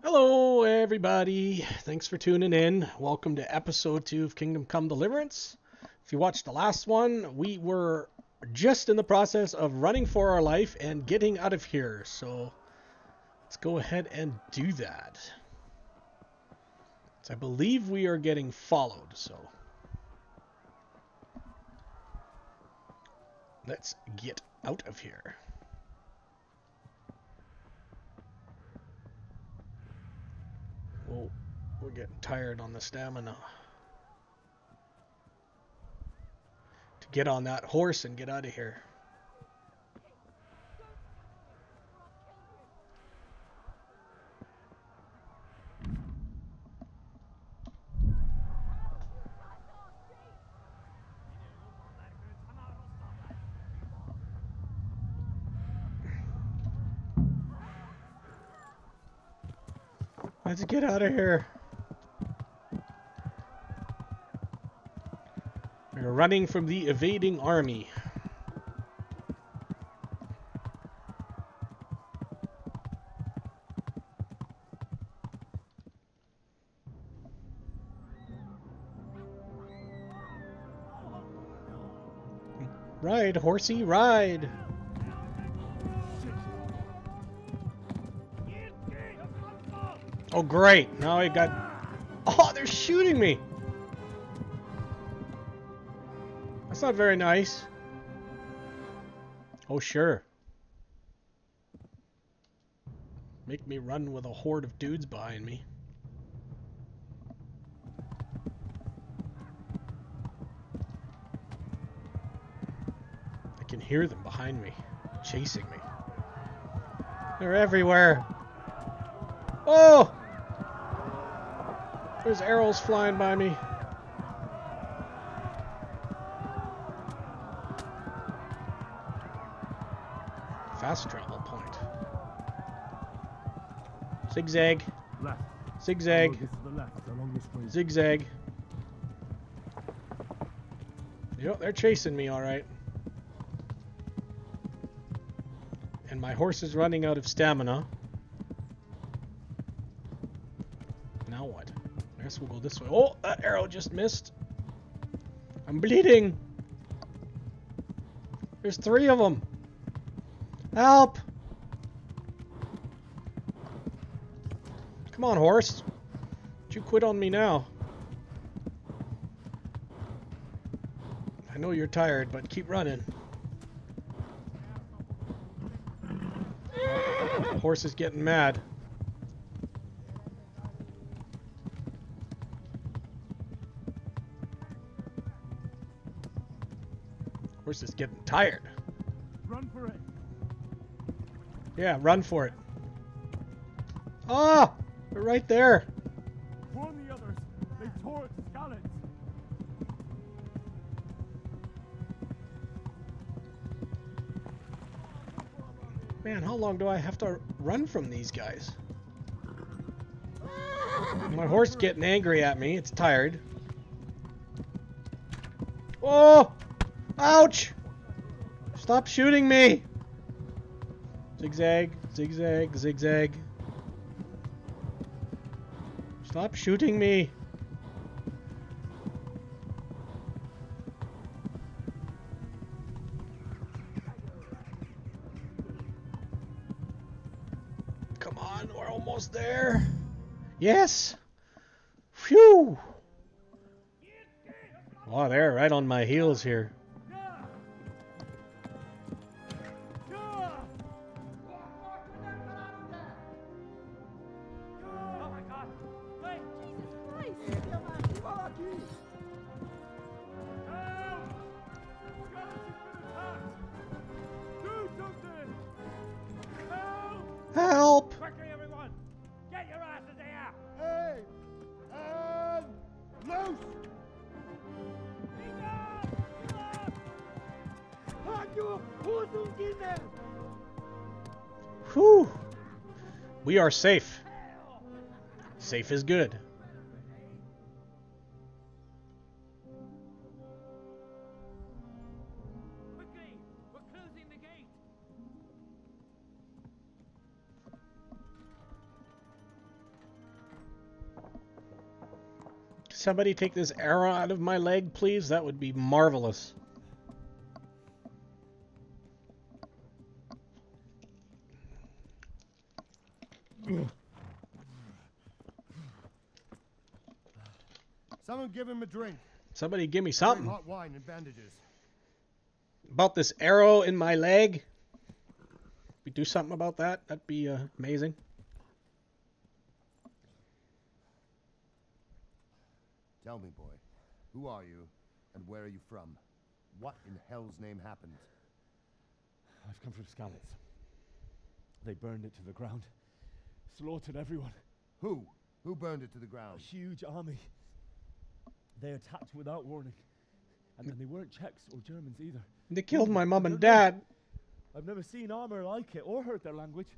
Hello, everybody. Thanks for tuning in. Welcome to episode 2 of Kingdom Come Deliverance. If you watched the last one, we were just in the process of running for our life and getting out of here. So let's go ahead and do that. So I believe we are getting followed. So let's get out of here. Oh, we're getting tired on the stamina. To get on that horse and get out of here. Let's get out of here. We're running from the evading army. Ride, horsey, ride! Oh, great! Now I got... Oh, they're shooting me! That's not very nice. Oh, sure. Make me run with a horde of dudes behind me. I can hear them behind me, chasing me. They're everywhere. Oh! There's arrows flying by me. Fast travel point. Zigzag. Left. Zigzag. This is the left along the street. Zigzag. Yep, they're chasing me, alright. And my horse is running out of stamina. Now what? I guess we'll go this way. Oh, that arrow just missed. I'm bleeding. There's 3 of them. Help! Come on, horse. Don't you quit on me now. I know you're tired, but keep running. The horse is getting mad. Horse is getting tired. Run for it. Yeah, run for it. Ah! They're right there. Warn the others. They tore its scallops. Man, how long do I have to run from these guys? My horse getting angry at me. It's tired. Oh! Ouch! Stop shooting me! Zigzag, zigzag, zigzag. Stop shooting me! Come on, we're almost there. Yes! Phew! Wow, they're right on my heels here. Help! Quickly, everyone! Get your asses here! Hey! And loose! Whew! We are safe. Safe is good. Quickly! We're closing the gate! Somebody take this arrow out of my leg, please. That would be marvelous. Someone give him a drink. Somebody give me something. Hot wine and bandages. About this arrow in my leg. We do something about that. That'd be amazing. Tell me, boy, who are you and where are you from? What in hell's name happened? I've come from Skalitz. They burned it to the ground. Slaughtered everyone. Who? Who burned it to the A ground? huge army. They attacked without warning. And then they weren't Czechs or Germans either. They killed my mom and dad. I've never seen armor like it or heard their language.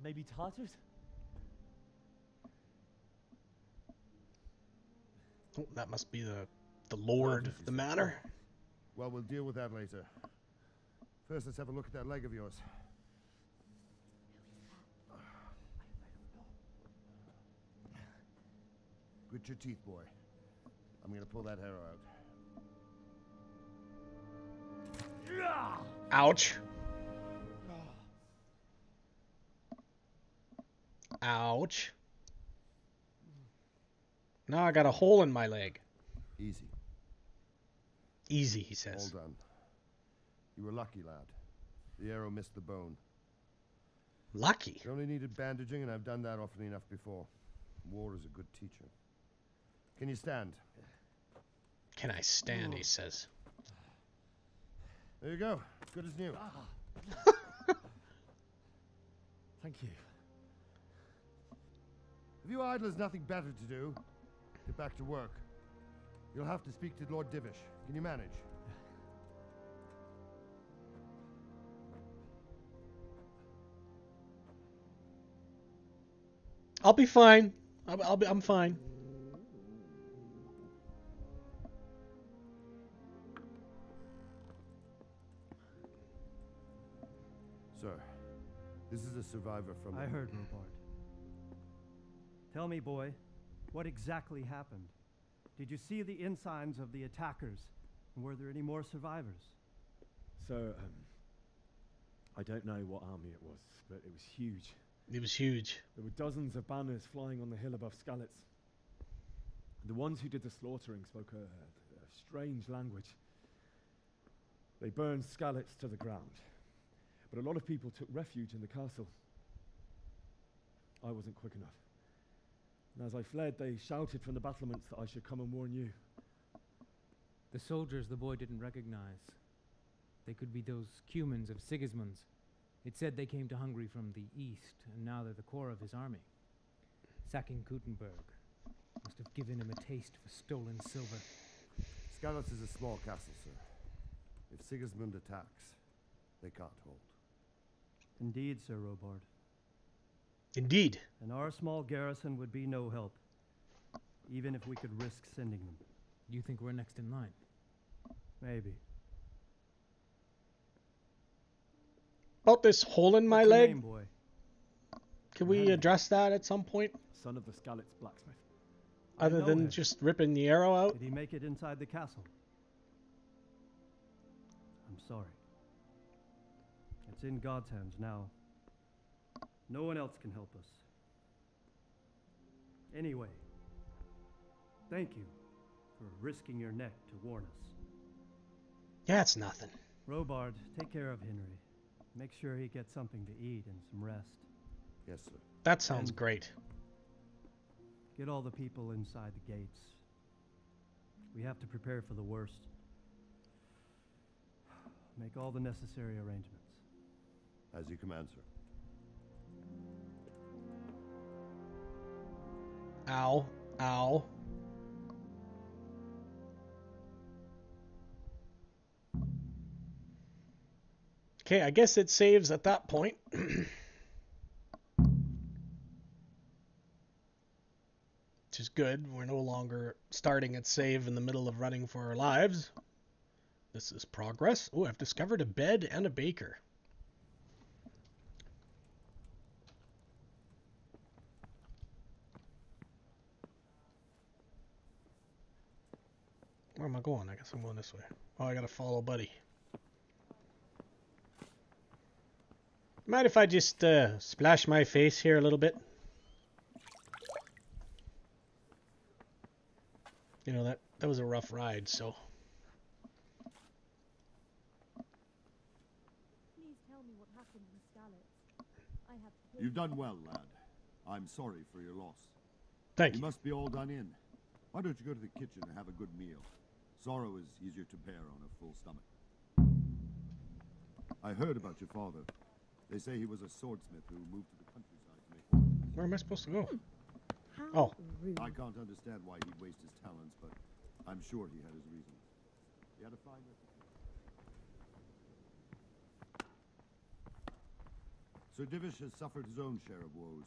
Maybe Tatars? Oh, that must be the lord of the manor. Well, we'll deal with that later. First, let's have a look at that leg of yours. Grit your teeth, boy. I'm gonna pull that arrow out. Ouch. Ouch. Now I got a hole in my leg. Easy. Easy, he says. All done. You were lucky, lad. The arrow missed the bone. Lucky. You only needed bandaging, and I've done that often enough before. War is a good teacher. Can you stand? Can I stand, he says. There you go. Good as new. Thank you. Have you idlers nothing better to do? Get back to work. You'll have to speak to Lord Divish. Can you manage? I'll be fine. I'm fine. Sir, this is a survivor from... I heard, Robard. Tell me, boy, what exactly happened? Did you see the ensigns of the attackers? And were there any more survivors? So, I don't know what army it was, but it was huge. It was huge. There were dozens of banners flying on the hill above Skalitz. The ones who did the slaughtering spoke a strange language. They burned Skalitz to the ground. But a lot of people took refuge in the castle. I wasn't quick enough. And as I fled, they shouted from the battlements that I should come and warn you. The soldiers the boy didn't recognize. They could be those Cumans of Sigismund's. It said they came to Hungary from the east, and now they're the core of his army. Sacking Gutenberg must have given him a taste for stolen silver. Skalitz is a small castle, sir. If Sigismund attacks, they can't hold. Indeed, Sir Robard. Indeed. And our small garrison would be no help, even if we could risk sending them. You think we're next in line? Maybe. About this hole in my What's your leg, name, boy? can we address that at some point? Son of the Skalitz blacksmith. Other know than him. just ripping the arrow out? Did he make it inside the castle? I'm sorry. It's in God's hands now. No one else can help us. Anyway, thank you for risking your neck to warn us. Yeah, it's nothing. Robard, take care of Henry. Make sure he gets something to eat and some rest. Yes, sir. That sounds And- great. Get all the people inside the gates. We have to prepare for the worst. Make all the necessary arrangements. As you command, sir. Ow. Ow. Okay, I guess it saves at that point. Which is good. We're no longer starting at save in the middle of running for our lives. This is progress. Oh, I've discovered a bed and a baker. Where am I going? I guess I'm going this way. Oh, I gotta follow Buddy. Mind if I just splash my face here a little bit? You know, that was a rough ride, so... Please tell me what happened in Skalitz. I have to... You've done well, lad. I'm sorry for your loss. Thank You you. must be all done in. Why don't you go to the kitchen and have a good meal? Sorrow is easier to bear on a full stomach. I heard about your father. They say he was a swordsmith who moved to the countryside to make weapons. Where am I supposed to go? How Oh. rude. I can't understand why he'd waste his talents, but I'm sure he had his reasons. He had a fine reputation. Sir Divish has suffered his own share of woes.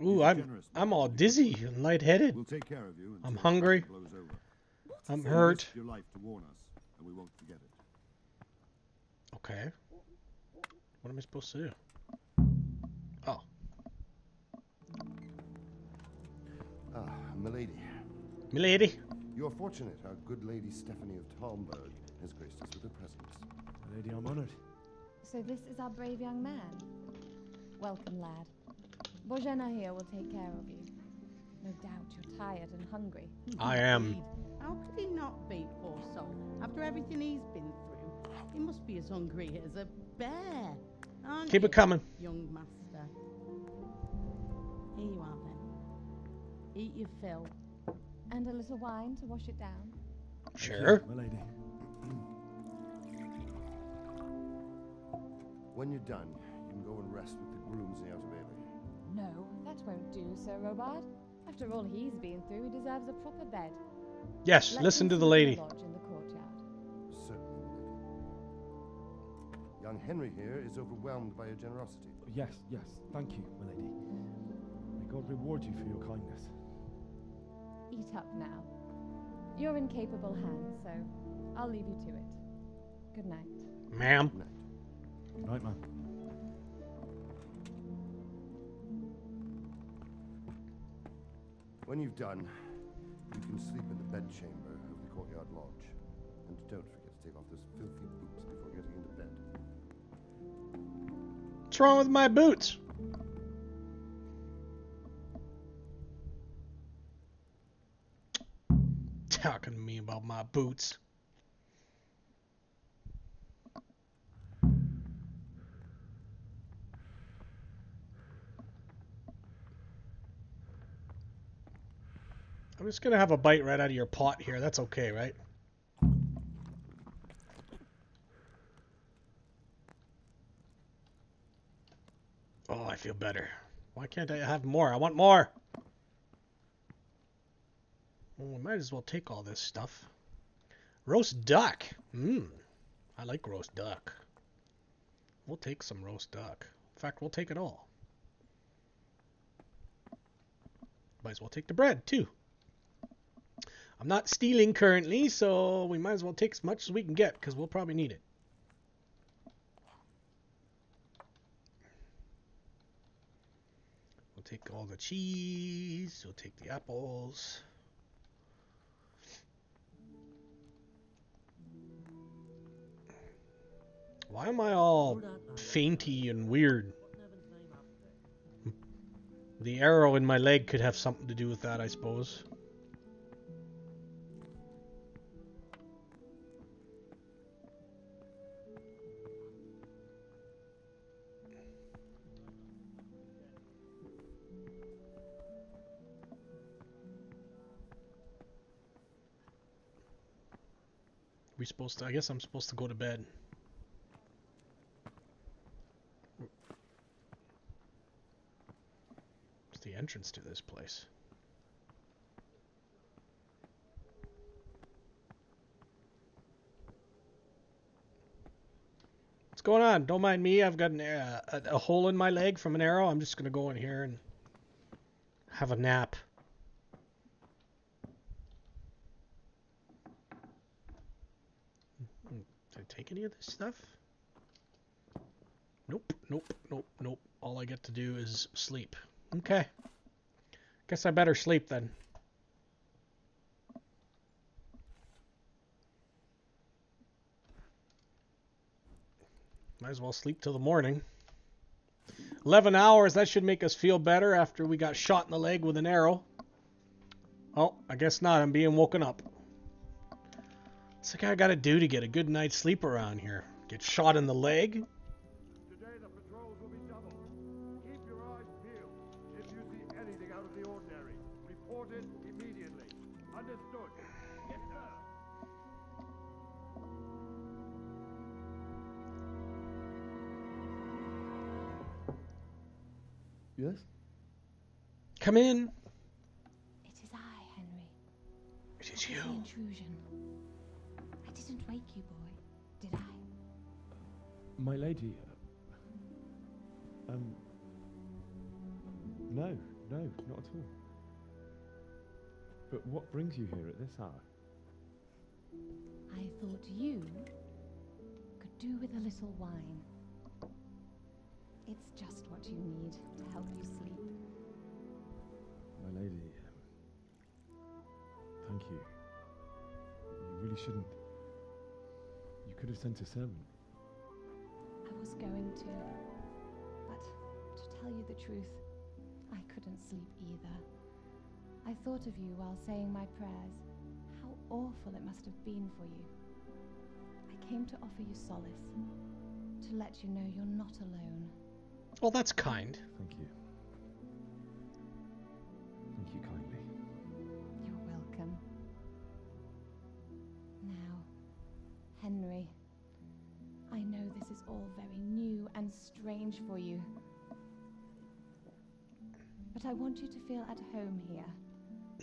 Ooh, He's a I'm generous man. all dizzy and lightheaded. We'll take care of you. I'm until hungry. the blows over. I'm You hurt. risked your life to warn us, and we won't forget it. Okay. What am I supposed to do? Oh. Ah, milady. Milady. You are fortunate our good lady Stephanie of Talmberg has graced us with her presence. Lady, I'm honored. So this is our brave young man. Welcome, lad. Bojana here will take care of you. No doubt you're tired and hungry. I am. Indeed. How could he not be, poor soul? After everything he's been through, he must be as hungry as a bear, aren't Keep you, it coming. young master? Here you are, then. Eat your fill. And a little wine to wash it down. Sure. My lady. When you're done, you can go and rest with the grooms in the outer bailey. No, that won't do, Sir Robard. After all he's been through, he deserves a proper bed. Yes, Let listen him to the sleep in lady. lodge in the courtyard. Certainly, milady. Young Henry here is overwhelmed by your generosity. Yes, yes. Thank you, my lady. May God reward you for your kindness. Eat up now. You're in capable hands, so I'll leave you to it. Good night. Ma'am. Good night. Good night, man. When you've done, you can sleep in the bedchamber of the courtyard lodge. And don't forget to take off those filthy boots before getting into bed. What's wrong with my boots? Talking to me about my boots. I'm just gonna have a bite right out of your pot here. That's okay, right? Oh, I feel better. Why can't I have more? I want more. Well, we might as well take all this stuff. Roast duck. I like roast duck. We'll take some roast duck. In fact, we'll take it all. Might as well take the bread, too. I'm not stealing currently, so we might as well take as much as we can get, because we'll probably need it. We'll take all the cheese. We'll take the apples. Why am I all fainty and weird? The arrow in my leg could have something to do with that, I suppose. We supposed to, I guess I'm supposed to go to bed. What's the entrance to this place? What's going on? Don't mind me. I've got a hole in my leg from an arrow. I'm just going to go in here and have a nap. Did I take any of this stuff? Nope, nope, nope, nope. All I get to do is sleep. Okay. Guess I better sleep then. Might as well sleep till the morning. 11 hours, that should make us feel better after we got shot in the leg with an arrow. Oh, I guess not. I'm being woken up. What's the guy got to do to get a good night's sleep around here? Get shot in the leg? Today the patrols will be doubled. Keep your eyes peeled. If you see anything out of the ordinary, report it immediately. Understood? Yes, sir. Yes? Come in. It is I, Henry. It is you. The intrusion. I didn't wake you, boy, did I? My lady. No, not at all. But what brings you here at this hour? I thought you could do with a little wine. It's just what you need to help you sleep. My lady, thank you. You really shouldn't. You could have sent a servant. I was going to, but to tell you the truth, I couldn't sleep either. I thought of you while saying my prayers. How awful it must have been for you. I came to offer you solace, to let you know you're not alone. Well, that's kind. Thank you. Thank you kindly. You're welcome. Now, Henry, I know this is all very new and strange for you, but I want you to feel at home here.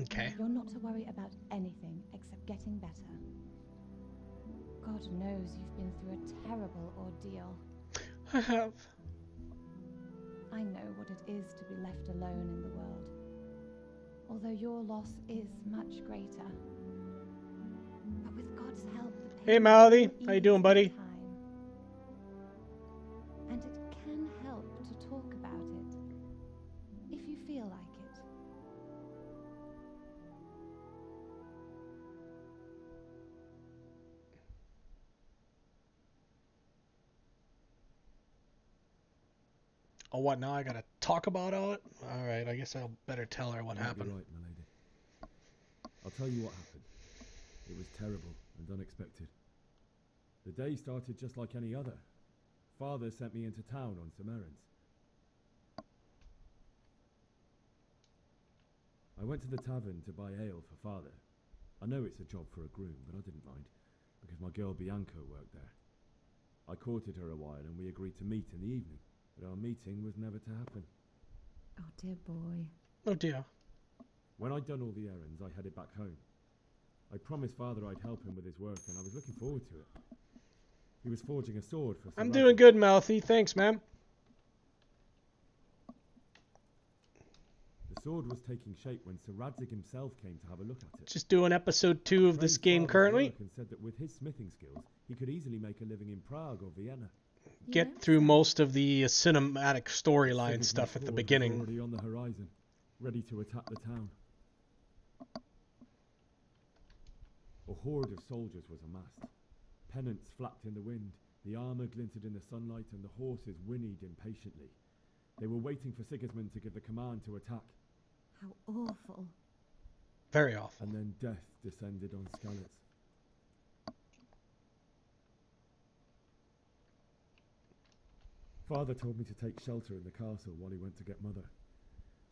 Okay. You're not to worry about anything except getting better. God knows you've been through a terrible ordeal. I have. I know what it is to be left alone in the world, although your loss is much greater. But with God's help, the pain Hey, Mouthy. will How you ease doing, in buddy? time. And it can help to talk about it, if you feel like it. Oh, what now? I gotta talk about it? Alright, I guess I'll better tell her what You might be happened. right, my lady. I'll tell you what happened. It was terrible and unexpected. The day started just like any other. Father sent me into town on some errands. I went to the tavern to buy ale for Father. I know it's a job for a groom, but I didn't mind, because my girl Bianca worked there. I courted her a while and we agreed to meet in the evening, but our meeting was never to happen. Oh dear boy. Oh dear. When I'd done all the errands, I headed back home. I promised Father I'd help him with his work, and I was looking forward to it. He was forging a sword for I'm Sir doing Radzik. good, Mouthy. Thanks, ma'am. The sword was taking shape when Sir Radzik himself came to have a look at it. Just doing episode 2 of this Praised game Father's currently. work and said that with his smithing skills, he could easily make a living in Prague or Vienna. Get through most of the cinematic storyline Sigismund's stuff at the sword was beginning. already on the horizon, ready to attack the town. A horde of soldiers was amassed. Pennants flapped in the wind, the armour glinted in the sunlight, and the horses whinnied impatiently. They were waiting for Sigismund to give the command to attack. How awful. Very awful. And then death descended on Skalitz. Father told me to take shelter in the castle while he went to get Mother.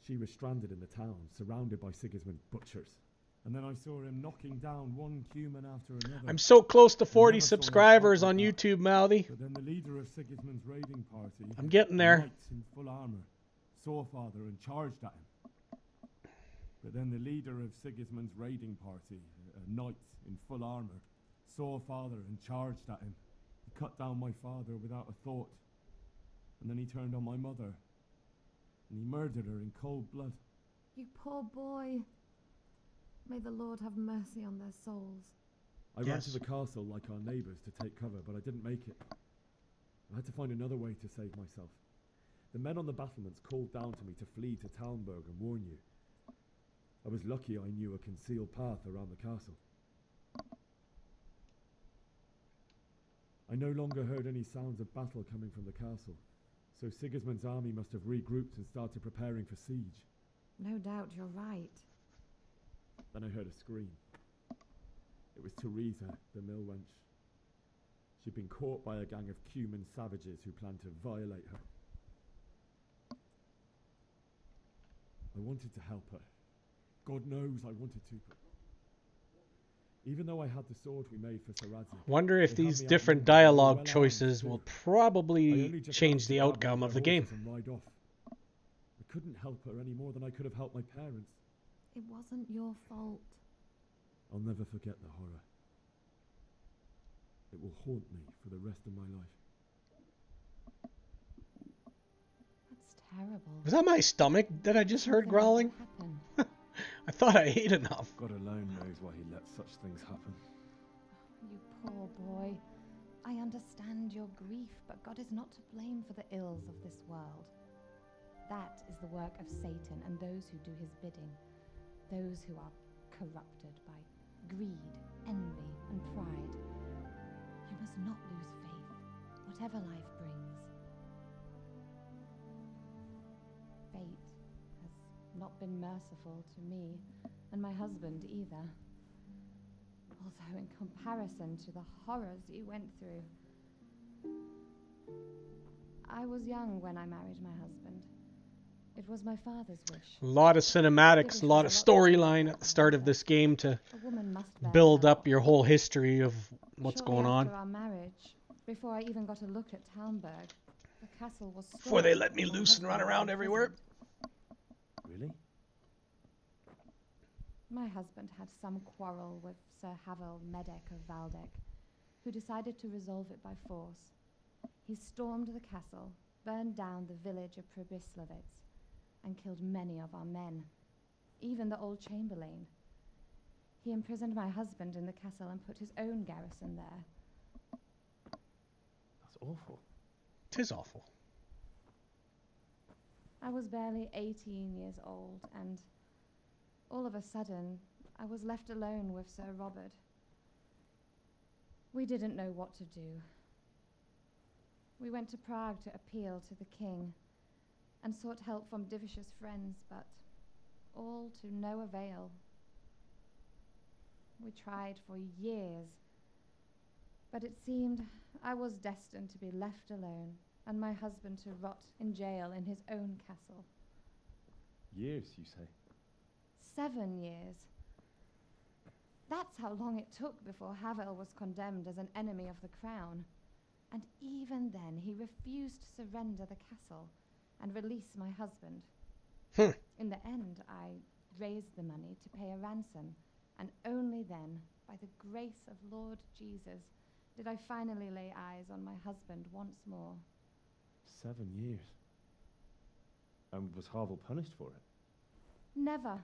She was stranded in the town, surrounded by Sigismund's butchers. And then I saw him knocking down one human after another. I'm so close to 40 never saw him subscribers fight on like that. YouTube, Mouthy. But then the leader of Sigismund's raiding party, I'm getting there. knights in full armour, saw Father and charged at him. But then the leader of Sigismund's raiding party, a knight in full armour, saw Father and charged at him. He cut down my father without a thought. And then he turned on my mother. And he murdered her in cold blood. You poor boy. May the Lord have mercy on their souls. I ran Yes. to the castle like our neighbours to take cover, but I didn't make it. I had to find another way to save myself. The men on the battlements called down to me to flee to Talmberg and warn you. I was lucky I knew a concealed path around the castle. I no longer heard any sounds of battle coming from the castle, so Sigismund's army must have regrouped and started preparing for siege. No doubt you're right. Then I heard a scream. It was Teresa, the mill wench. She'd been caught by a gang of Cuman savages who planned to violate her. I wanted to help her. God knows I wanted to. Even though I had the sword we made for Sir Radzik, Wonder if they had these me different outnumbered and dialogue well choices armed will too. I probably only just change managed the to grab outcome one of the their game. horses and ride off. I couldn't help her any more than I could have helped my parents. It wasn't your fault. I'll never forget the horror. It will haunt me for the rest of my life. That's terrible. Was that my stomach that I just heard Something growling? happened. I thought I ate enough. God alone knows why he let such things happen. You poor boy. I understand your grief, but God is not to blame for the ills of this world. That is the work of Satan and those who do his bidding, those who are corrupted by greed, envy, and pride. You must not lose faith, whatever life brings. Fate has not been merciful to me, and my husband either. Although in comparison to the horrors you went through. I was young when I married my husband. It was my father's wish. A lot of cinematics, a lot of storyline at the start of this game to build up your whole history of what's going on. After our marriage, before I even got a look at Talmberg, the castle was stormed. Before they let me loose and run around everywhere. Really? My husband had some quarrel with Sir Havel Medek of Valdek, who decided to resolve it by force. He stormed the castle, burned down the village of Probislavitz, and killed many of our men, even the old chamberlain. He imprisoned my husband in the castle and put his own garrison there. That's awful. 'Tis awful. I was barely 18 years old, and all of a sudden, I was left alone with Sir Robert. We didn't know what to do. We went to Prague to appeal to the king and sought help from Divish's friends, but all to no avail. We tried for years, but it seemed I was destined to be left alone and my husband to rot in jail in his own castle. Years, you say? 7 years. That's how long it took before Havel was condemned as an enemy of the crown. And even then, he refused to surrender the castle and release my husband. In the end, I raised the money to pay a ransom, and only then, by the grace of Lord Jesus, did I finally lay eyes on my husband once more. 7 years. And was Havel punished for it? Never.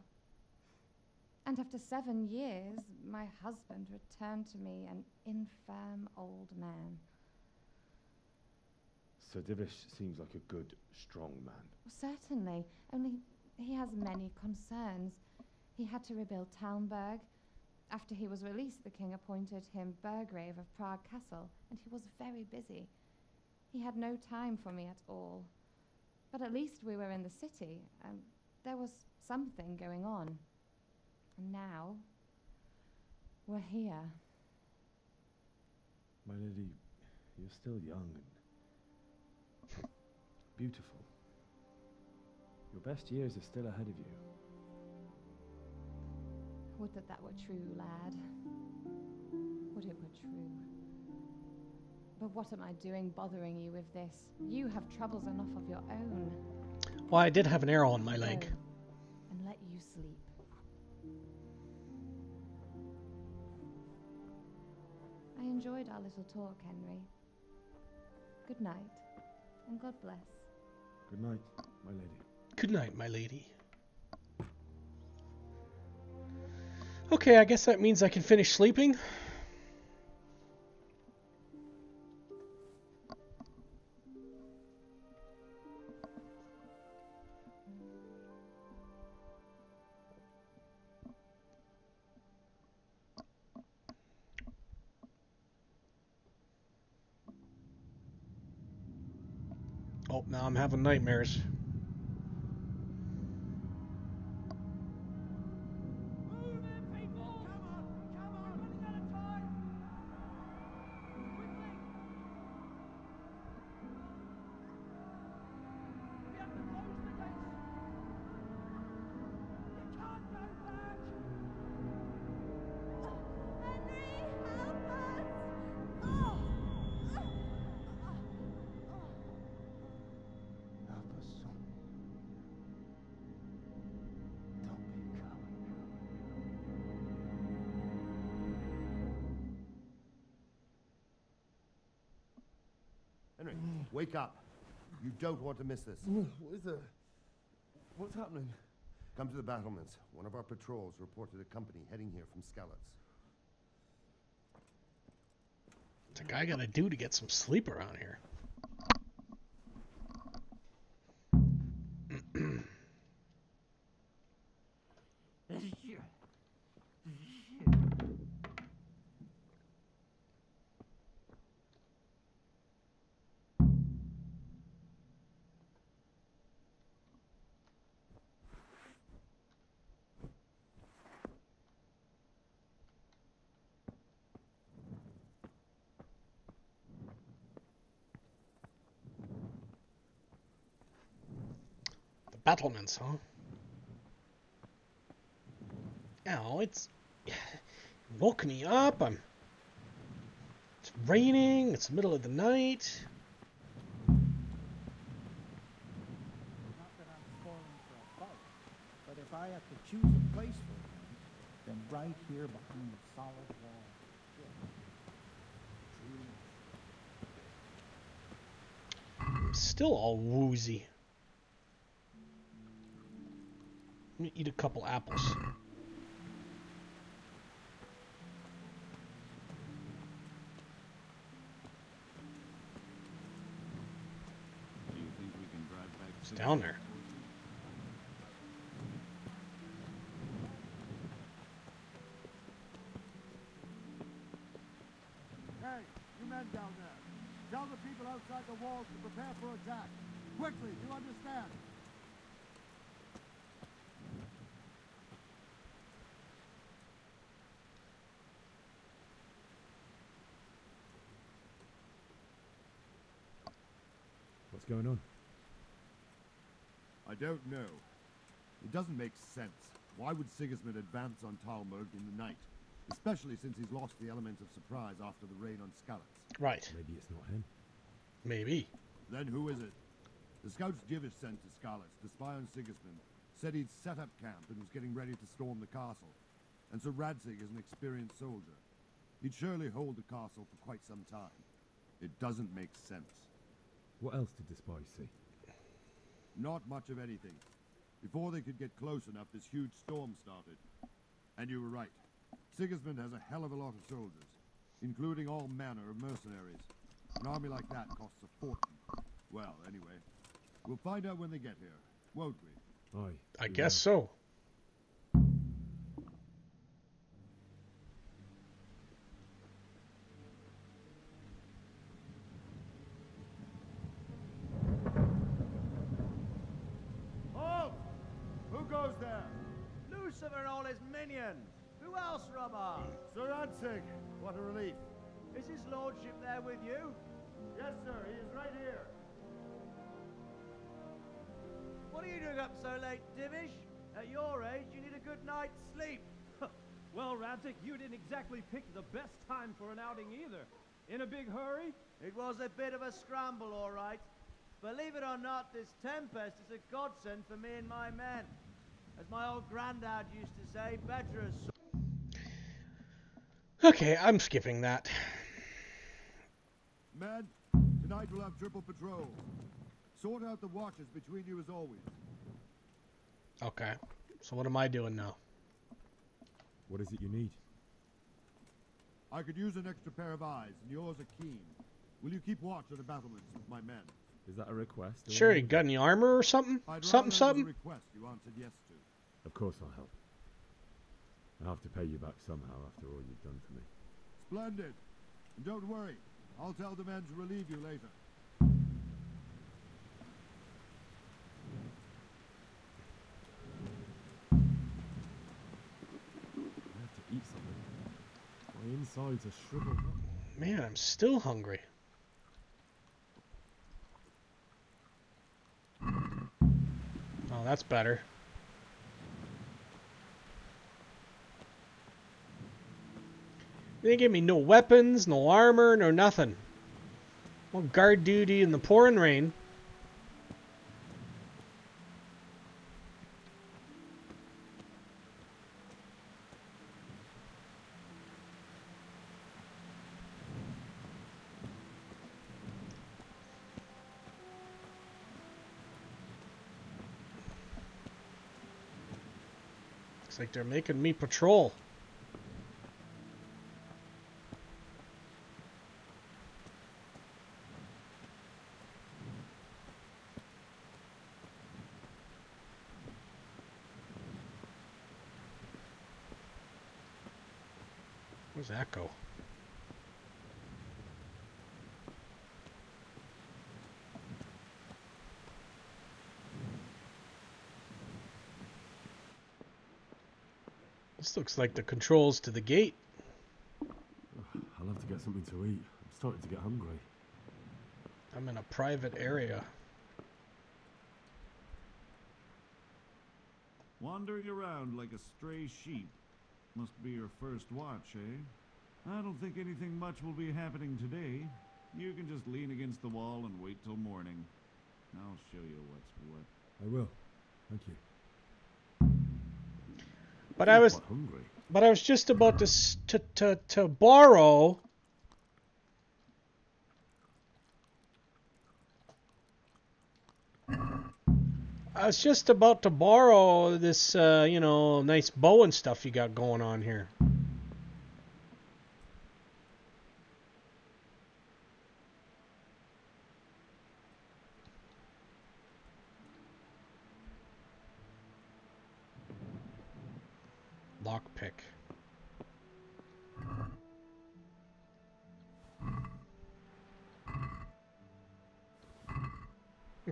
And after 7 years, my husband returned to me an infirm old man. Sir Divish seems like a good, strong man. Certainly, only he has many concerns. He had to rebuild Talmberg. After he was released, the king appointed him Burgrave of Prague Castle, and he was very busy. He had no time for me at all. But at least we were in the city, and there was something going on. And now, we're here. My lady, you're still young and beautiful. Your best years are still ahead of you. Would that that were true, lad. Would it were true. But what am I doing bothering you with this? You have troubles enough of your own. Well, I did have an arrow on my leg. Go and let you sleep. I enjoyed our little talk, Henry. Good night, and God bless. Good night, my lady. Good night, my lady. Okay, I guess that means I can finish sleeping. Oh, now I'm having nightmares. Henry, wake up. You don't want to miss this. What is it? What's happening? Come to the battlements. One of our patrols reported a company heading here from Skalitz. What's a guy gotta do to get some sleep around here? Battlements, huh? Oh, it's woke me up. It's raining. It's the middle of the night. Not that I'm spoiling for a fight, but if I have to choose a place for him, then right here behind the solid wall. I'm still all woozy. Let me eat a couple apples. Do you think we can drive back? It's down there. Hey, you men down there. Tell the people outside the walls to prepare for attack. Quickly, do you understand? What's going on? I don't know. It doesn't make sense. Why would Sigismund advance on Talmud in the night? Especially since he's lost the element of surprise after the raid on Skalitz. Right. Maybe it's not him. Maybe. Then who is it? The scouts Jivish sent to Skalitz to spy on Sigismund said he'd set up camp and was getting ready to storm the castle. And so Radzig is an experienced soldier. He'd surely hold the castle for quite some time. It doesn't make sense. What else did the spies see? Not much of anything. Before they could get close enough, this huge storm started. And you were right. Sigismund has a hell of a lot of soldiers, including all manner of mercenaries. An army like that costs a fortune. Well, anyway, we'll find out when they get here, won't we? Aye. I guess so. Halt! Who goes there? Lucifer and all his minions. Who else, Robber? Sir Radzig. What a relief. Is his lordship there with you? Yes, sir. He is right here. What are you doing up so late, Divish? At your age, you need a good night's sleep. Well, Radzig, you didn't exactly pick the best time for an outing either. In a big hurry? It was a bit of a scramble, all right. Believe it or not, this tempest is a godsend for me and my men. As my old granddad used to say, better as... Okay, I'm skipping that. Men, tonight we'll have triple patrol. Sort out the watches between you as always. Okay. So what am I doing now? What is it you need? I could use an extra pair of eyes, and yours are keen. Will you keep watch on the battlements with my men? Is that a request? or Sure, an you got any armor or something? I'd Something, rather something? it was a request you answered yes to. Of course I'll help. I'll have to pay you back somehow after all you've done for me. Splendid. And don't worry, I'll tell the men to relieve you later. I have to eat something. My insides are shriveled up. Man, I'm still hungry. Oh, that's better. They give me no weapons, no armor, no nothing. Well, guard duty in the pouring rain. Looks like they're making me patrol. Where's that go? This looks like the controls to the gate. I'll have to get something to eat. I'm starting to get hungry. I'm in a private area. Wandering around like a stray sheep. Must be your first watch, eh? I don't think anything much will be happening today. You can just lean against the wall and wait till morning. I'll show you what's what. I will. Thank you. But I was just about to borrow. I was just about to borrow this, you know, nice bow and stuff you got going on here. Lockpick.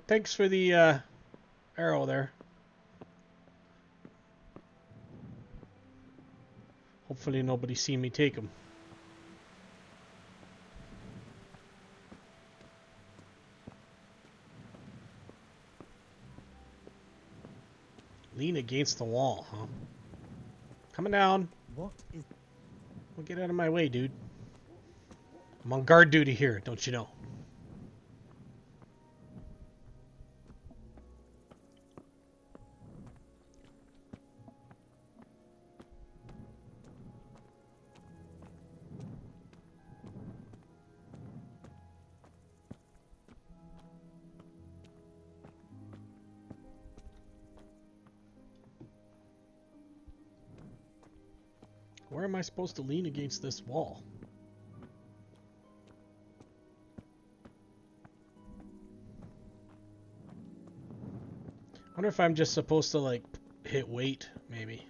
Thanks for the arrow there. Hopefully nobody see me take him. Lean against the wall, huh? Coming down. What is... Well, get out of my way, dude. I'm on guard duty here, don't you know? Where am I supposed to lean against this wall? I wonder if I'm just supposed to, like, hit weight, maybe.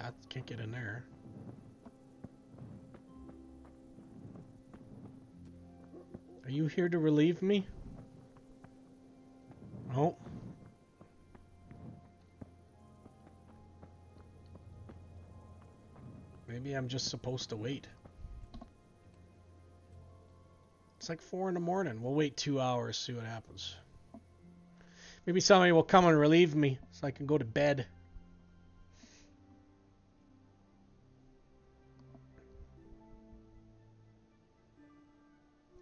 I can't get in there. Are you here to relieve me? No. Maybe I'm just supposed to wait. It's like 4 in the morning. We'll wait 2 hours, see what happens. Maybe somebody will come and relieve me so I can go to bed.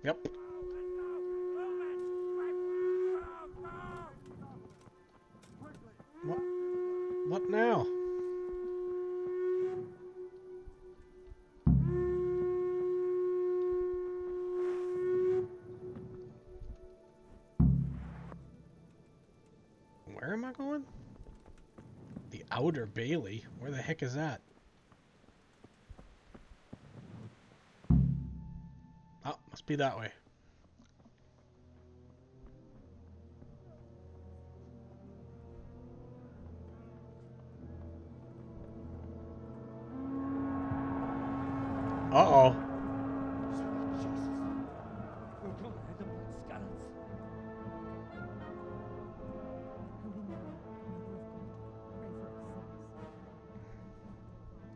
Yep. What now? Where am I going? The Outer Bailey? Where the heck is that? Oh, must be that way. Uh-oh.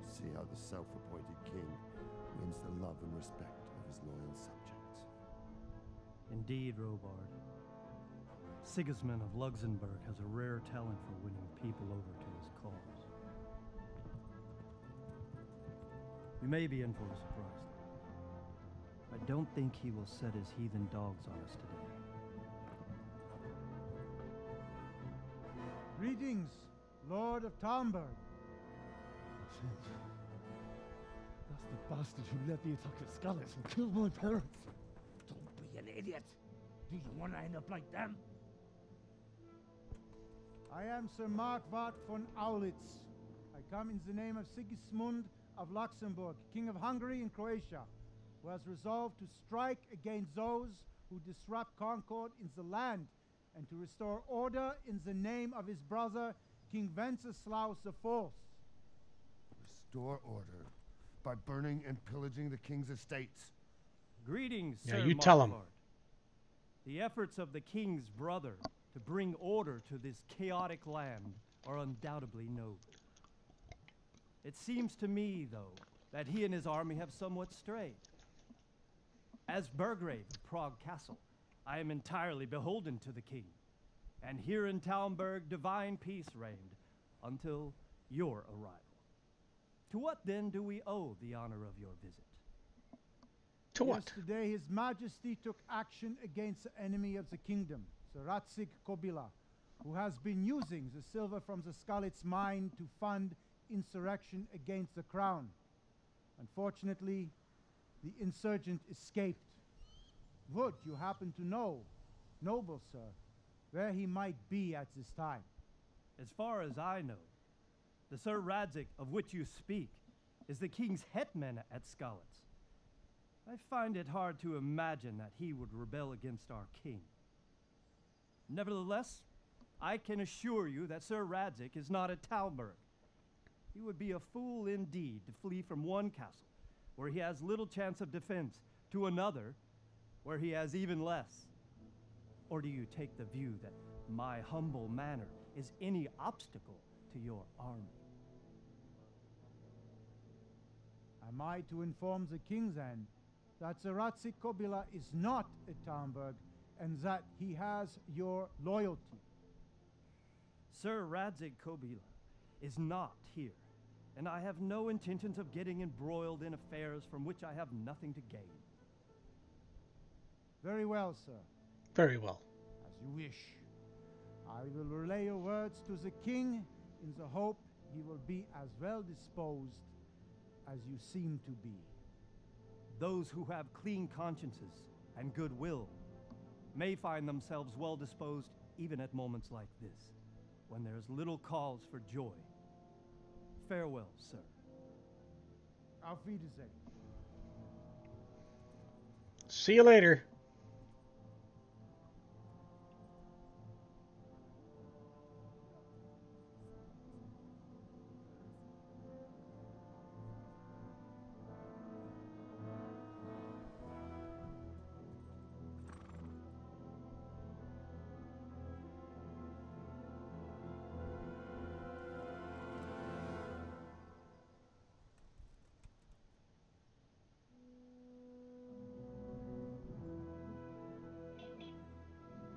See how the self-appointed king wins the love and respect of his loyal subjects. Indeed, Robard. Sigismund of Luxembourg has a rare talent for winning people over to his cause. We may be in for a surprise. I don't think he will set his heathen dogs on us today. Greetings, Lord of Talmberg. That's the bastard who led the attack at Scarlet and killed my parents. Don't be an idiot. Do you want to end up like them? I am Sir Markwart von Aulitz. I come in the name of Sigismund of Luxembourg, King of Hungary and Croatia, who has resolved to strike against those who disrupt concord in the land and to restore order in the name of his brother King Wenceslaus the Fourth. Restore order by burning and pillaging the king's estates. Greetings, Yeah, Sir you tell him. Marquard. The efforts of the king's brother to bring order to this chaotic land are undoubtedly noble. It seems to me, though, that he and his army have somewhat strayed. As Burgrave of Prague Castle, I am entirely beholden to the king, and here in Talmberg divine peace reigned until your arrival. To what then do we owe the honor of your visit? To what? Yesterday, His Majesty took action against the enemy of the kingdom, Sir Ratsig Kobila, who has been using the silver from the Skalitz mine to fund insurrection against the crown. Unfortunately, the insurgent escaped. Would you happen to know, noble sir, where he might be at this time? As far as I know, the Sir Radzic of which you speak is the king's hetman at Skalitz. I find it hard to imagine that he would rebel against our king. Nevertheless, I can assure you that Sir Radzic is not at Talmberg. He would be a fool indeed to flee from one castle, where he has little chance of defense, to another, where he has even less. Or do you take the view that my humble manner is any obstacle to your army? Am I to inform the king then that Sir Ratsig Kobila is not at Talmberg and that he has your loyalty? Sir Radzic Kobila is not here, and I have no intentions of getting embroiled in affairs from which I have nothing to gain. Very well, sir. Very well. As you wish. I will relay your words to the king in the hope he will be as well disposed as you seem to be. Those who have clean consciences and goodwill may find themselves well disposed even at moments like this, when there is little cause for joy. Farewell, sir. Auf Wiedersehen. See you later.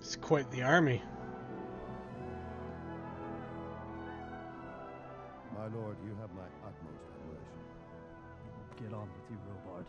It's quite the army. My lord, you have my utmost admiration. Get on with you, Robard.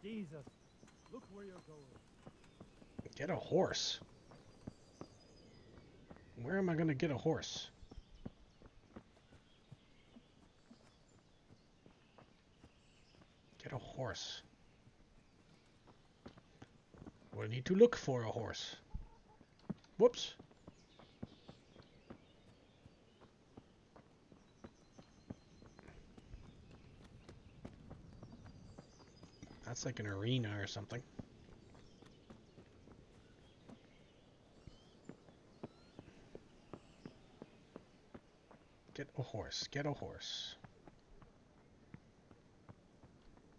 Jesus, look where you're going. Get a horse. Where am I going to get a horse? Get a horse. We need to look for a horse. Whoops. That's like an arena or something. Get a horse. Get a horse.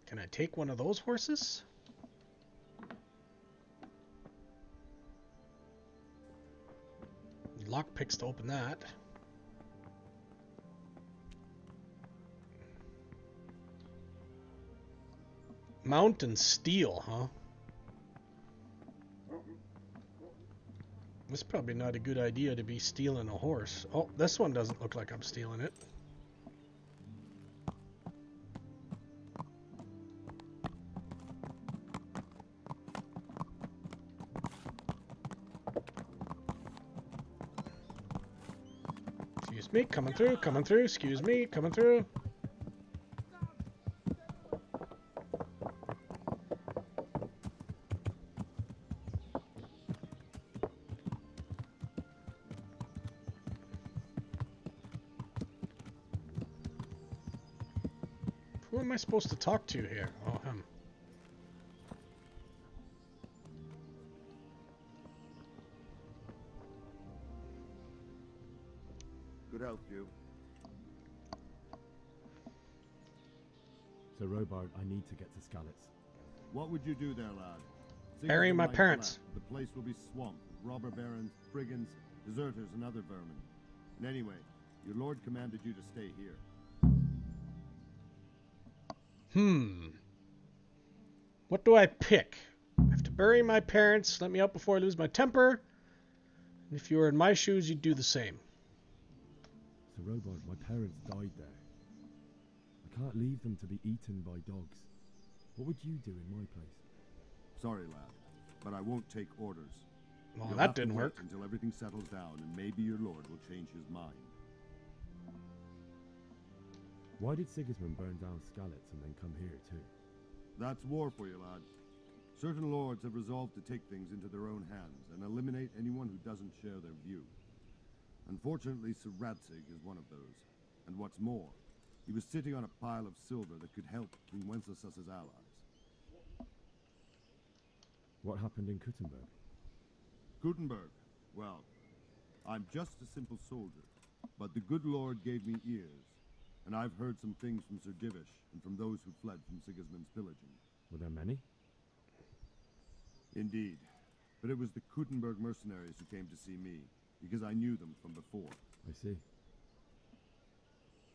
Can I take one of those horses? Lockpicks to open that. Mount and steal, huh? It's probably not a good idea to be stealing a horse. Oh, this one doesn't look like I'm stealing it. Excuse me, coming through, coming through, excuse me, coming through. Who am I supposed to talk to here? Oh, him. Good health, you. So, Robard, I need to get to Skalitz. What would you do there, lad? Bury my Sigismund parents. left. The place will be swamped with robber barons, brigands, deserters, and other vermin. And anyway, your lord commanded you to stay here. What do I pick? I have to bury my parents, let me out before I lose my temper. And if you were in my shoes, you'd do the same. So, Robard, my parents died there. I can't leave them to be eaten by dogs. What would you do in my place? Sorry, lad, but I won't take orders. Well, You'll that have to didn't wait work. until everything settles down, and maybe your lord will change his mind. Why did Sigismund burn down Skalitz and then come here too? That's war for you, lad. Certain lords have resolved to take things into their own hands and eliminate anyone who doesn't share their view. Unfortunately, Sir Radzig is one of those. And what's more, he was sitting on a pile of silver that could help King Wenceslas's allies. What happened in Kuttenberg? Kuttenberg? Well, I'm just a simple soldier, but the good lord gave me ears, and I've heard some things from Sir Divish and from those who fled from Sigismund's pillaging. Were there many? Indeed, but it was the Kuttenberg mercenaries who came to see me, because I knew them from before. I see.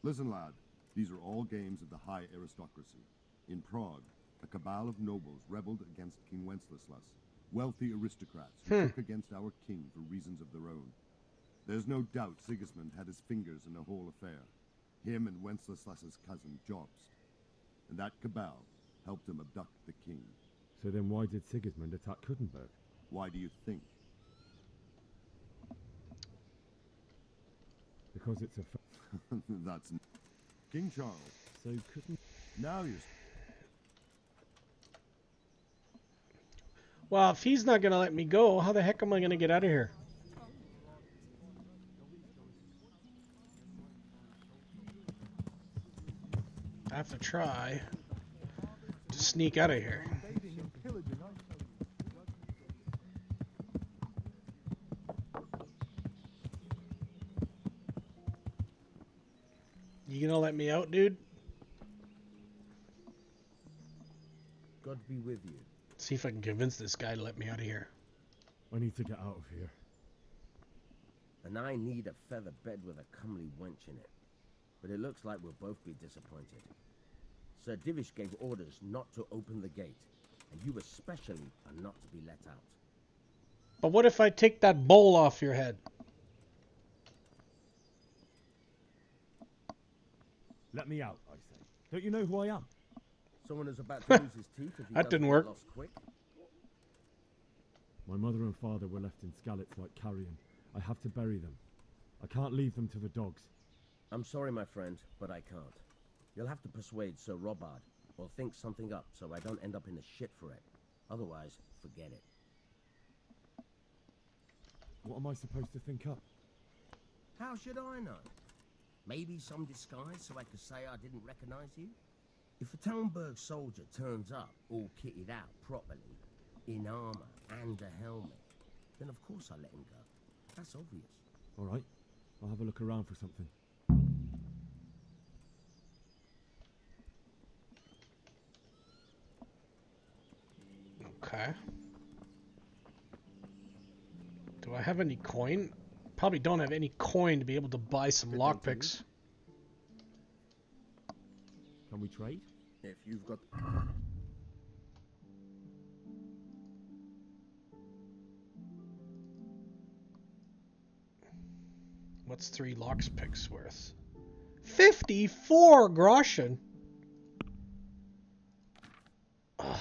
Listen, lad, these are all games of the high aristocracy. In Prague, a cabal of nobles rebelled against King Wenceslas, wealthy aristocrats who took against our king for reasons of their own. There's no doubt Sigismund had his fingers in the whole affair. Him and Wenceslas's cousin, Jobst. And that cabal helped him abduct the king. So then why did Sigismund attack Kuttenberg? Why do you think? Because it's a... That's... King Charles. So couldn't... Now you're... Well, if he's not going to let me go, how the heck am I going to get out of here? I have to try to sneak out of here. You gonna let me out, dude? God be with you. See if I can convince this guy to let me out of here. I need to get out of here. And I need a feather bed with a comely wench in it. But it looks like we'll both be disappointed. Sir Divish gave orders not to open the gate, and you especially are not to be let out. But what if I take that bowl off your head? Let me out, I say. Don't you know who I am? Someone who's about to lose his teeth if he That doesn't didn't get work. lost quick. My mother and father were left in Skalitz like carrion. I have to bury them. I can't leave them to the dogs. I'm sorry, my friend, but I can't. You'll have to persuade Sir Robard, or think something up so I don't end up in the shit for it. Otherwise, forget it. What am I supposed to think up? How should I know? Maybe some disguise so I could say I didn't recognize you? If a Talmberg soldier turns up all kitted out properly, in armor and a helmet, then of course I let him go. That's obvious. All right, I'll have a look around for something. Okay. Do I have any coin? Probably don't have any coin to be able to buy some lockpicks. Can we trade? If you've got... What's 3 lockpicks worth? 54 groschen. Ugh.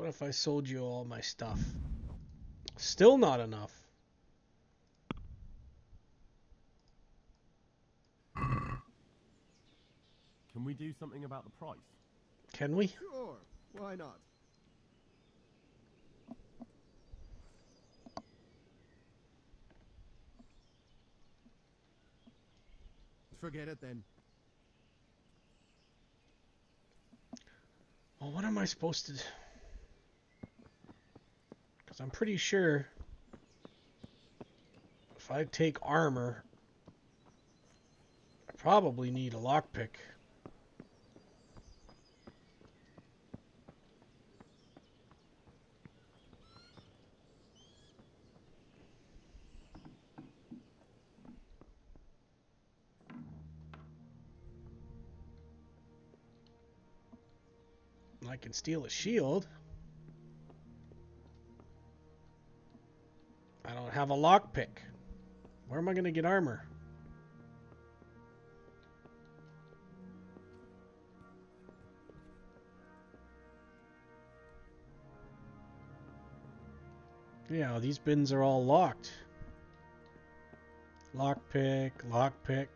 What if I sold you all my stuff? Still not enough. Can we do something about the price? Can we? Sure, why not? Forget it then. Well, what am I supposed to do? Because I'm pretty sure if I take armor, I probably need a lockpick. I can steal a shield. I don't have a lockpick. Where am I going to get armor? Yeah, these bins are all locked. Lockpick, lockpick.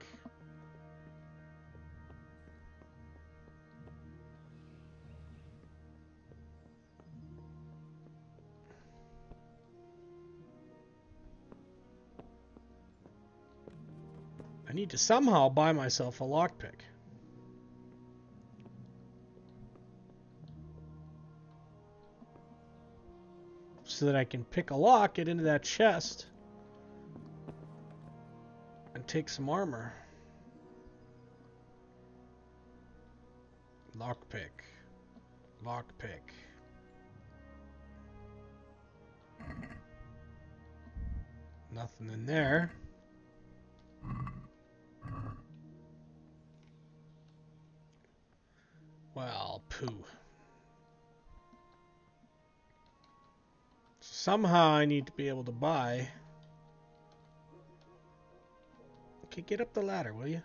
I need to somehow buy myself a lockpick. So that I can pick a lock, get into that chest, and take some armor. Lockpick. Lockpick. Nothing in there. Well, poo. Somehow I need to be able to buy. Okay, get up the ladder, will you?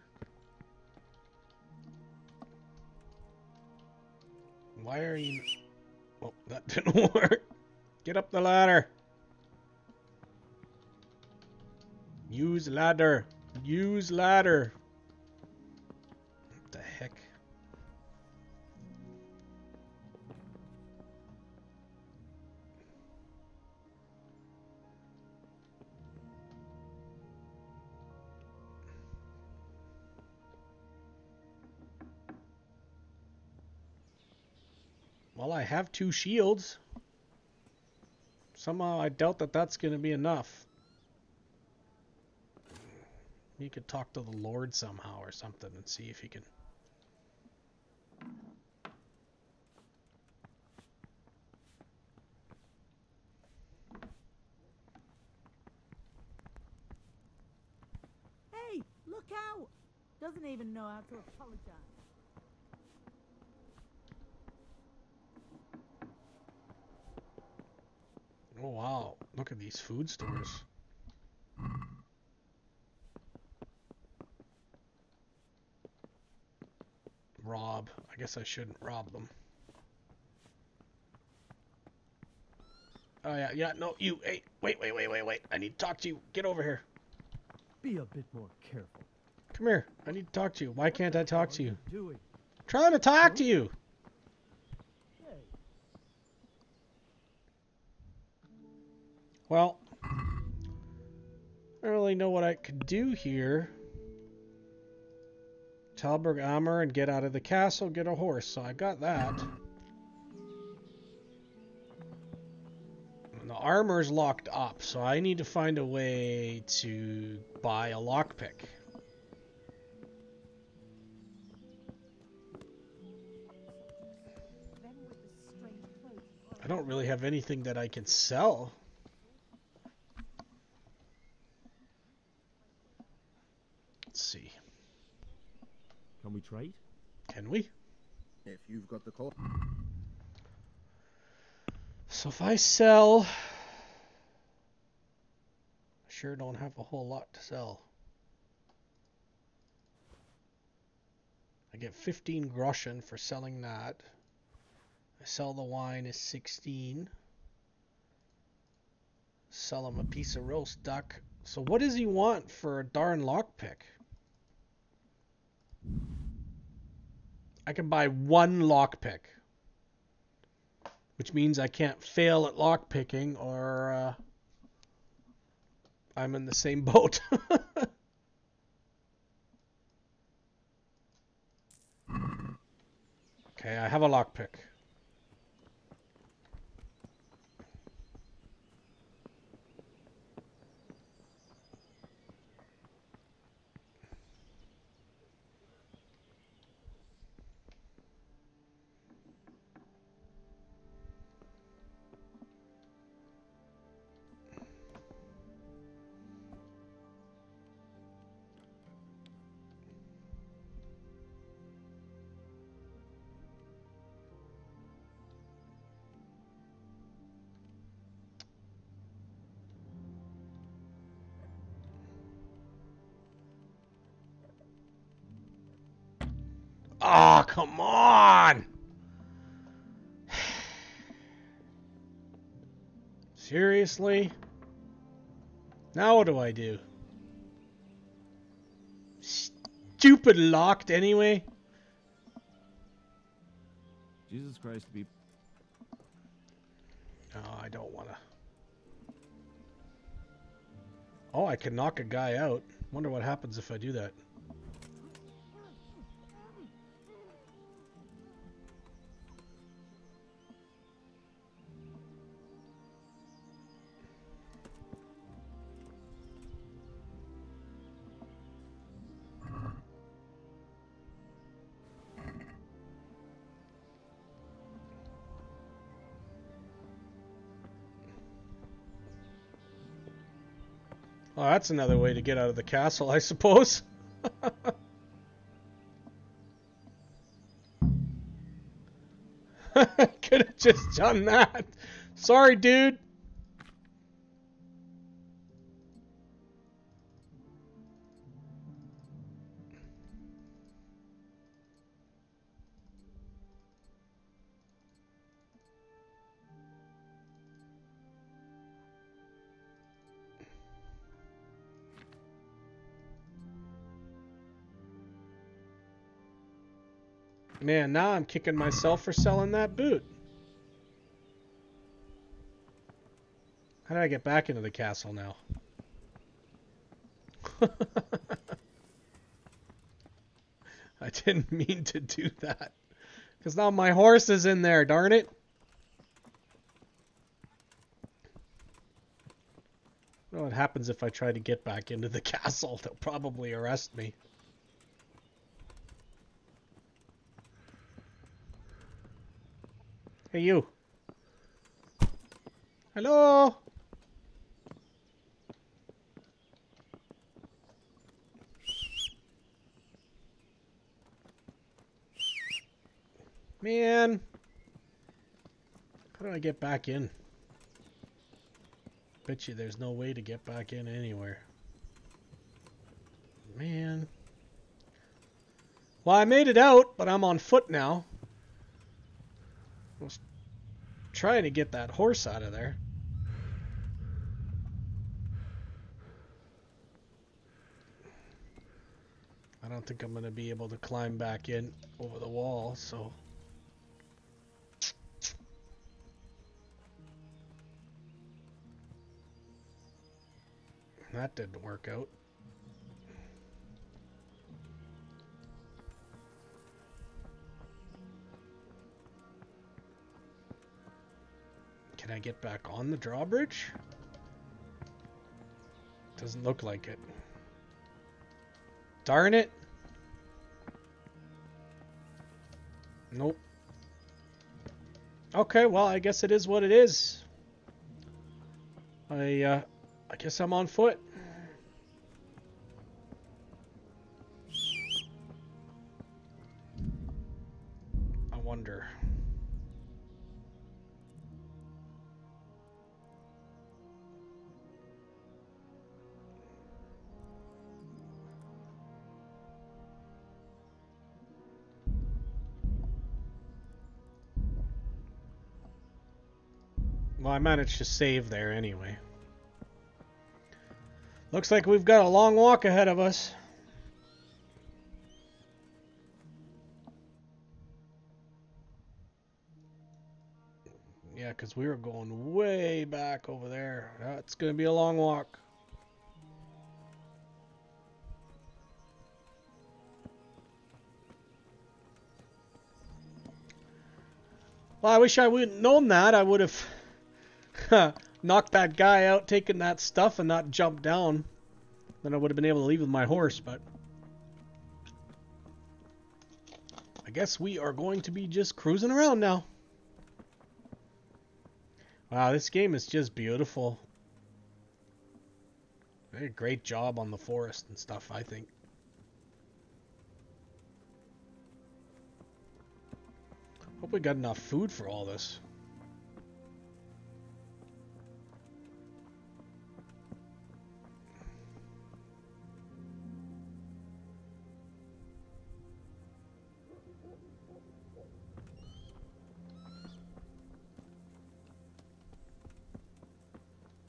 Why are you... Oh, that didn't work. Get up the ladder. Use ladder. Use ladder. What the heck? Well, I have 2 shields. Somehow I doubt that that's going to be enough. You could talk to the Lord somehow or something and see if he can... Hey, look out! Doesn't even know how to apologize. Oh wow, look at these food stores. Rob. I guess I shouldn't rob them. Oh yeah, no, you, hey, wait. I need to talk to you. Get over here. Be a bit more careful. Come here. I need to talk to you. Why can't I talk to you? Doing? Trying to talk to you. Hey. Well, I don't really know what I could do here. Talberg armor and get out of the castle, get a horse. So I got that. And the armor's locked up, so I need to find a way to buy a lockpick. I don't really have anything that I can sell. Let's see. Can we trade? Can we? If you've got the call. So if I sell... I sure don't have a whole lot to sell. I get 15 groschen for selling that. Sell the wine is 16. Sell him a piece of roast duck. So what does he want for a darn lockpick? I can buy one lockpick, which means I can't fail at lockpicking, or I'm in the same boat. Okay, I have a lockpick. Oh, come on! Seriously? Now what do I do? Stupid locked anyway? Jesus Christ, be... No, I don't want to. Oh, I can knock a guy out. Wonder what happens if I do that. Oh, that's another way to get out of the castle, I suppose. Could have just done that. Sorry, dude. Man, now I'm kicking myself for selling that boot. How did I get back into the castle now? I didn't mean to do that. Because now my horse is in there, darn it. I don't know what happens if I try to get back into the castle. They'll probably arrest me. Hey, you. Hello? Man. How do I get back in? Bet you there's no way to get back in anywhere. Man. Well, I made it out, but I'm on foot now. I was trying to get that horse out of there. I don't think I'm going to be able to climb back in over the wall, so... That didn't work out. Can I get back on the drawbridge? Doesn't look like it. Darn it. Nope. Okay, well, I guess it is what it is. I guess I'm on foot. I wonder. Well, I managed to save there anyway. Looks like we've got a long walk ahead of us. Yeah, because we were going way back over there. It's going to be a long walk. Well, I wish I would have known that. I would have knocked that guy out, taken that stuff, and not jumped down. Then I would have been able to leave with my horse, but I guess we are going to be just cruising around now. Wow, this game is just beautiful. They did a great job on the forest and stuff, I think. Hope we got enough food for all this.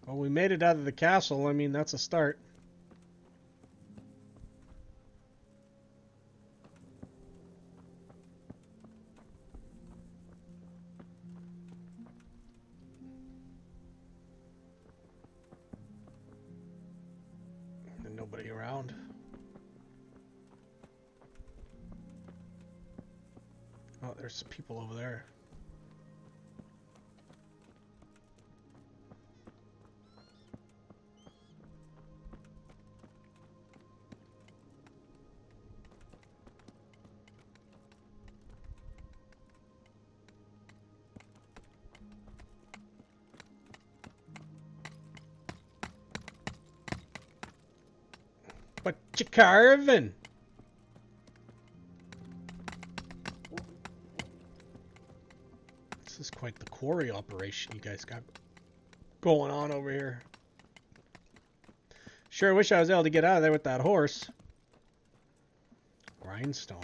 Well, we made it out of the castle. I mean, that's a start. And nobody around. Oh, there's some people over there. What you carving? This is quite the quarry operation you guys got going on over here. Sure wish I was able to get out of there with that horse. Grindstone.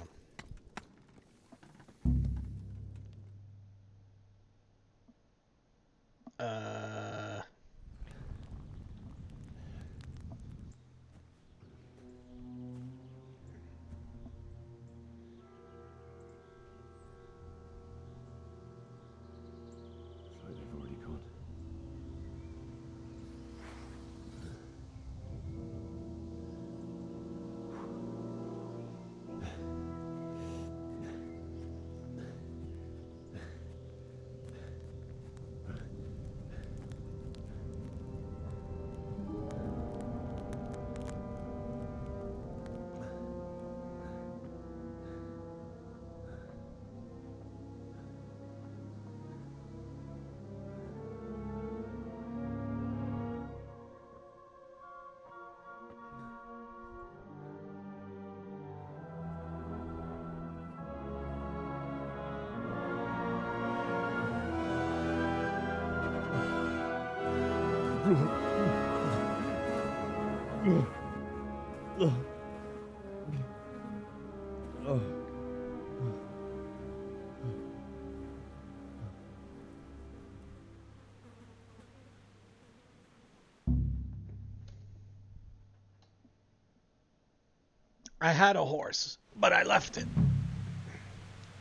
I had a horse, but I left it.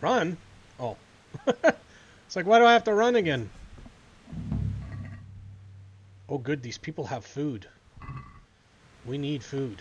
Run? Oh. It's like, why do I have to run again? Oh, good, these people have food. We need food.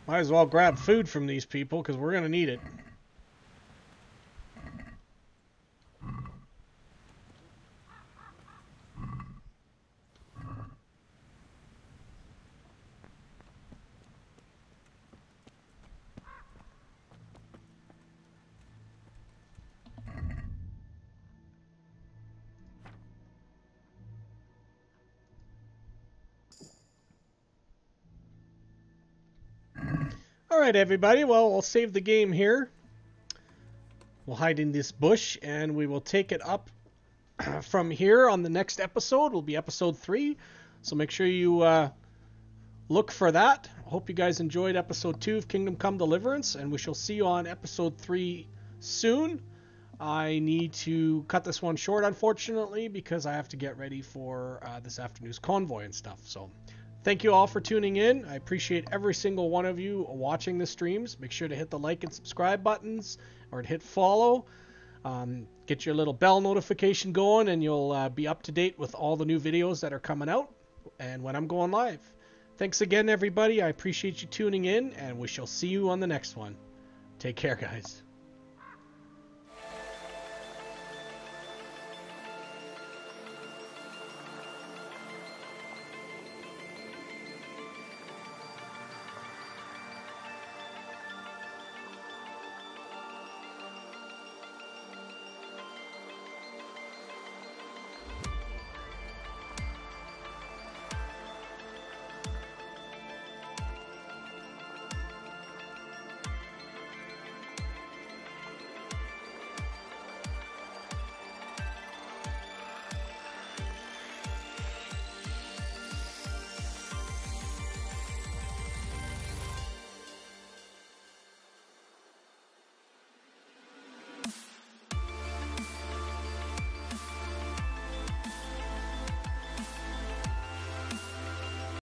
Might as well grab food from these people because we're going to need it. Alright, everybody. Well, we'll save the game here. We'll hide in this bush, and we will take it up from here on the next episode. Will be episode 3. So make sure you look for that. Hope you guys enjoyed episode 2 of Kingdom Come Deliverance, and we shall see you on episode 3 soon. I need to cut this one short, unfortunately, because I have to get ready for this afternoon's convoy and stuff. So thank you all for tuning in. I appreciate every single one of you watching the streams. Make sure to hit the like and subscribe buttons, or to hit follow. Get your little bell notification going, and you'll be up to date with all the new videos that are coming out and when I'm going live. Thanks again, everybody. I appreciate you tuning in, and we shall see you on the next one. Take care, guys.